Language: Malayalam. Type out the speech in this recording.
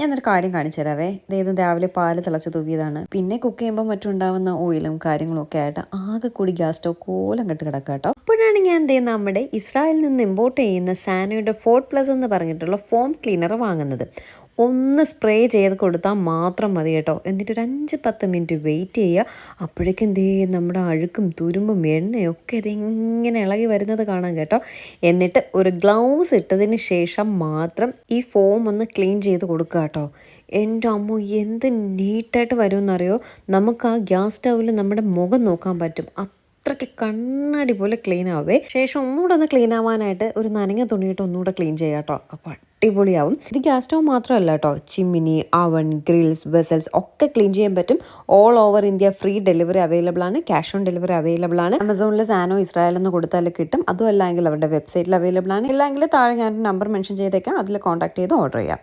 ഞാനൊരു കാര്യം കാണിച്ചു തരാവേ. ഇതേത് രാവിലെ പാല് തിളച്ച് തൂവിയതാണ്. പിന്നെ കുക്ക് ചെയ്യുമ്പോൾ മറ്റുണ്ടാവുന്ന ഓയിലും കാര്യങ്ങളും ഒക്കെ ആയിട്ട് ആകെ കൂടി ഗ്യാസ് സ്റ്റവ് കോലം കെട്ട് കിടക്കുക കേട്ടോ. അപ്പോഴാണ് ഞാൻ നമ്മുടെ ഇസ്രായേലിൽ നിന്ന് ഇമ്പോർട്ട് ചെയ്യുന്ന സാനോയുടെ ഫോർട്ട് പ്ലസ് എന്ന് പറഞ്ഞിട്ടുള്ള ഫോം ക്ലീനർ വാങ്ങുന്നത്. ഒന്ന് സ്പ്രേ ചെയ്ത് കൊടുത്താൽ മാത്രം മതി കേട്ടോ. എന്നിട്ട് ഒരു 5-10 മിനിറ്റ് വെയിറ്റ് ചെയ്യുക. അപ്പോഴേക്കും നമ്മുടെ അഴുക്കും തുരുമ്പും എണ്ണയൊക്കെ ഇതെങ്ങനെ ഇളകി വരുന്നത് കാണാം കേട്ടോ. എന്നിട്ട് ഒരു ഗ്ലൗസ് ഇട്ടതിന് ശേഷം മാത്രം ഈ ഫോം ഒന്ന് ക്ലീൻ ചെയ്ത് കൊടുക്കുക കേട്ടോ. എൻ്റെ അമ്മോ, എന്ത് നീറ്റായിട്ട് വരുമെന്നറിയോ. നമുക്ക് ആ ഗ്യാസ് സ്റ്റൗവിൽ നമ്മുടെ മുഖം നോക്കാൻ പറ്റും. അത്രയ്ക്ക് കണ്ണാടി പോലെ ക്ലീൻ ആവേ. ശേഷം ഒന്നുകൂടെ ഒന്ന് ക്ലീൻ ആവാനായിട്ട് ഒരു നനഞ്ഞ തുണിയിട്ട് ഒന്നുകൂടെ ക്ലീൻ ചെയ്യാം കേട്ടോ. അപ്പോൾ അടിപൊളിയാവും. ഇത് ഗ്യാസ് സ്റ്റവ് മാത്രമല്ല കേട്ടോ, ചിമ്മിനി, അവൻ, ഗ്രിൽസ്, വെസൽസ് ഒക്കെ ക്ലീൻ ചെയ്യാൻ പറ്റും. All over India free delivery available ആണ്. ക്യാഷ് ഓൺ ഡെലിവറി അവൈലബിൾ ആണ്. ആമസോണിൽ സാനോ ഇസ്രായേൽ എന്ന് കൊടുത്താൽ കിട്ടും. അതും അല്ലെങ്കിൽ അവരുടെ വെബ്സൈറ്റിൽ അവൈലബിൾ ആണ്. ഇല്ലെങ്കിൽ താഴെ ഞാൻ നമ്പർ മെൻഷൻ ചെയ്തേക്കാം, അതിൽ കോൺടാക്ട് ചെയ്ത് ഓർഡർ ചെയ്യാം.